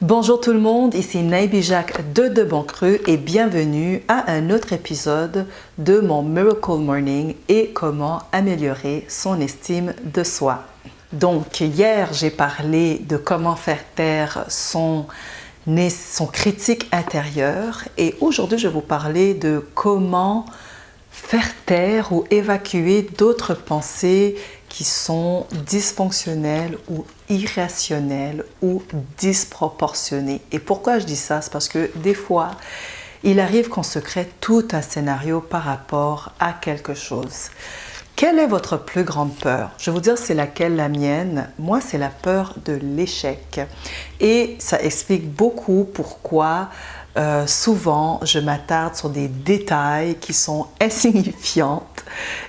Bonjour tout le monde, ici Naibi Jacques de Bon Cru et bienvenue à un autre épisode de mon Miracle Morning et comment améliorer son estime de soi. Donc hier j'ai parlé de comment faire taire son critique intérieur et aujourd'hui je vais vous parler de comment faire taire ou évacuer d'autres pensées qui sont dysfonctionnelles ou irrationnelles ou disproportionnées. Et pourquoi je dis ça? C'est parce que des fois, il arrive qu'on se crée tout un scénario par rapport à quelque chose. Quelle est votre plus grande peur? Je vais vous dire c'est laquelle la mienne. Moi, c'est la peur de l'échec. Et ça explique beaucoup pourquoi souvent je m'attarde sur des détails qui sont insignifiants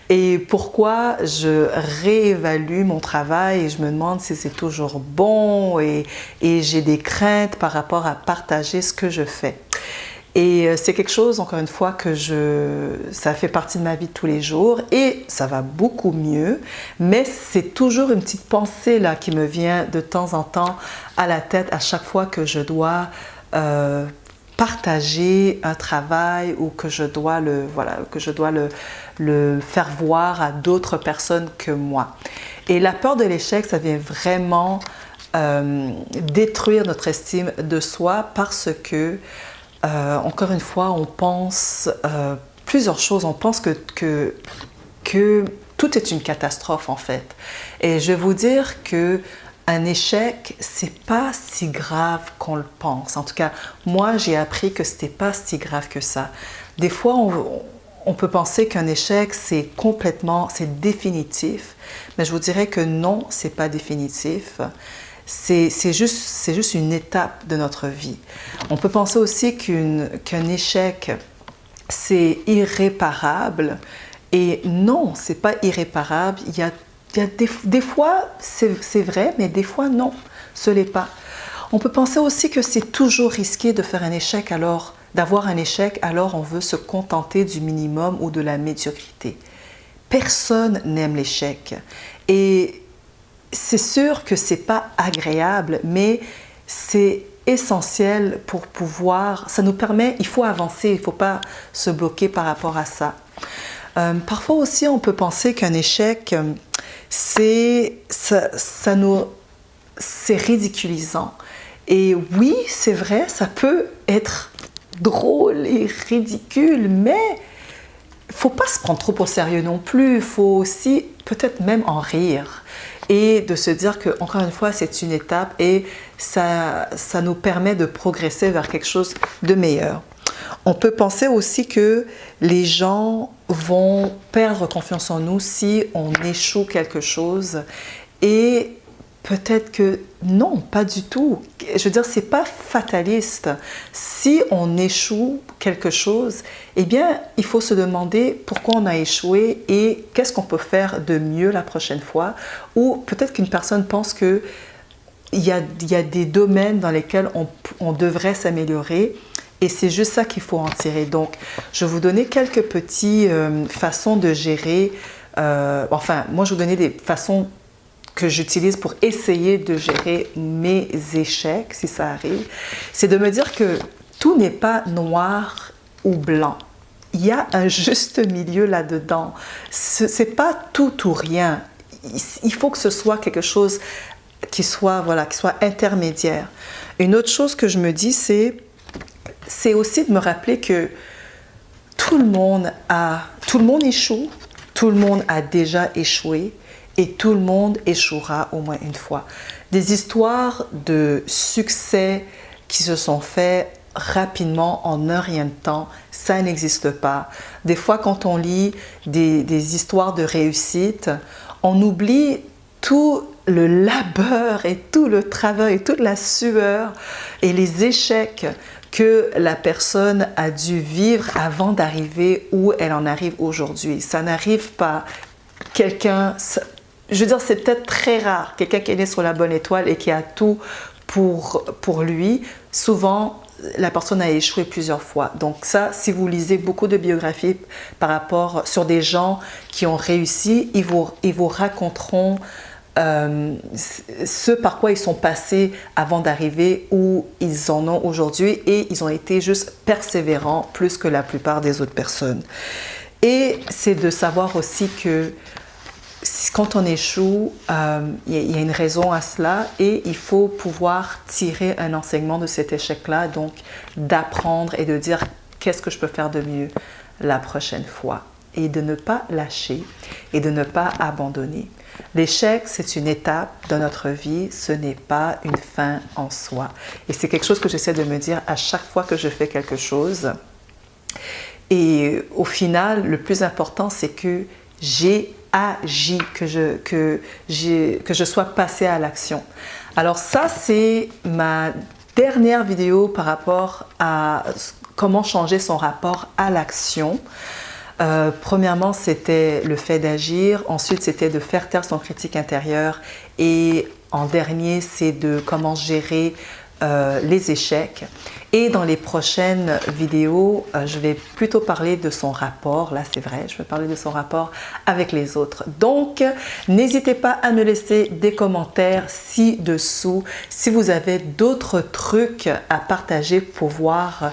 et pourquoi je réévalue mon travail et je me demande si c'est toujours bon et j'ai des craintes par rapport à partager ce que je fais. Et c'est quelque chose, encore une fois, ça fait partie de ma vie de tous les jours et ça va beaucoup mieux, mais c'est toujours une petite pensée là qui me vient de temps en temps à la tête à chaque fois que je dois partager un travail ou que je dois le faire voir à d'autres personnes que moi. Et la peur de l'échec, ça vient vraiment détruire notre estime de soi parce que encore une fois, on pense plusieurs choses. On pense que tout est une catastrophe en fait. Et je vais vous dire que un échec, c'est pas si grave qu'on le pense. En tout cas, moi, j'ai appris que c'était pas si grave que ça. Des fois, on peut penser qu'un échec, c'est définitif. Mais je vous dirais que non, c'est pas définitif. C'est juste une étape de notre vie. On peut penser aussi qu'un échec, c'est irréparable. Et non, c'est pas irréparable. Il y a des fois, c'est vrai, mais des fois, non, ce n'est pas. On peut penser aussi que c'est toujours risqué de faire un échec, d'avoir un échec, alors on veut se contenter du minimum ou de la médiocrité. Personne n'aime l'échec. Et c'est sûr que c'est pas agréable, mais c'est essentiel pour pouvoir, ça nous permet, il faut avancer, il ne faut pas se bloquer par rapport à ça. Parfois aussi, on peut penser qu'un échec, c'est ridiculisant. Et oui, c'est vrai, ça peut être drôle et ridicule, mais il ne faut pas se prendre trop au sérieux non plus. Il faut aussi peut-être même en rire et de se dire que, encore une fois, c'est une étape et ça nous permet de progresser vers quelque chose de meilleur. On peut penser aussi que les gens vont perdre confiance en nous si on échoue quelque chose et peut-être que non, pas du tout. Je veux dire, c'est pas fataliste. Si on échoue quelque chose, eh bien, il faut se demander pourquoi on a échoué et qu'est-ce qu'on peut faire de mieux la prochaine fois. Ou peut-être qu'une personne pense que il y a des domaines dans lesquels on devrait s'améliorer. Et c'est juste ça qu'il faut en tirer. Donc, je vais vous donner quelques petites façons de gérer. Moi, je vais vous donner des façons que j'utilise pour essayer de gérer mes échecs, si ça arrive. C'est de me dire que tout n'est pas noir ou blanc. Il y a un juste milieu là-dedans. C'est pas tout ou rien. Il faut que ce soit quelque chose qui soit intermédiaire. Une autre chose que je me dis, c'est aussi de me rappeler que tout le monde échoue, tout le monde a déjà échoué et tout le monde échouera au moins une fois. Des histoires de succès qui se sont faits rapidement en un rien de temps, ça n'existe pas. Des fois, quand on lit des histoires de réussite, on oublie tout le labeur et tout le travail et toute la sueur et les échecs que la personne a dû vivre avant d'arriver où elle en arrive aujourd'hui. Ça n'arrive pas. Je veux dire, c'est peut-être très rare, quelqu'un qui est né sur la bonne étoile et qui a tout pour lui. Souvent, la personne a échoué plusieurs fois. Donc ça, si vous lisez beaucoup de biographies sur des gens qui ont réussi, ils vous raconteront ce par quoi ils sont passés avant d'arriver où ils en ont aujourd'hui, et ils ont été juste persévérants plus que la plupart des autres personnes. Et c'est de savoir aussi que quand on échoue, il y a une raison à cela, et il faut pouvoir tirer un enseignement de cet échec-là, donc d'apprendre et de dire qu'est-ce que je peux faire de mieux la prochaine fois, et de ne pas lâcher et de ne pas abandonner. L'échec, c'est une étape de notre vie, ce n'est pas une fin en soi. Et c'est quelque chose que j'essaie de me dire à chaque fois que je fais quelque chose. Et au final, le plus important, c'est que j'ai agi, que je sois passée à l'action. Alors ça, c'est ma dernière vidéo par rapport à comment changer son rapport à l'action. Premièrement, c'était le fait d'agir. Ensuite, c'était de faire taire son critique intérieure. Et en dernier, c'est de comment gérer les échecs. Et dans les prochaines vidéos, je vais plutôt parler de son rapport. Là, c'est vrai, je vais parler de son rapport avec les autres. Donc, n'hésitez pas à me laisser des commentaires ci-dessous si vous avez d'autres trucs à partager pour voir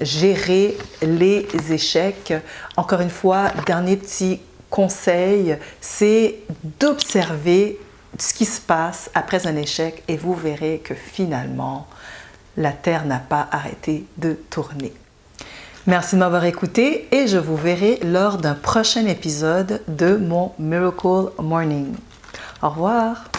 gérer les échecs. Encore une fois, dernier petit conseil, c'est d'observer ce qui se passe après un échec, et vous verrez que finalement, la Terre n'a pas arrêté de tourner. Merci de m'avoir écouté, et je vous verrai lors d'un prochain épisode de mon Miracle Morning. Au revoir!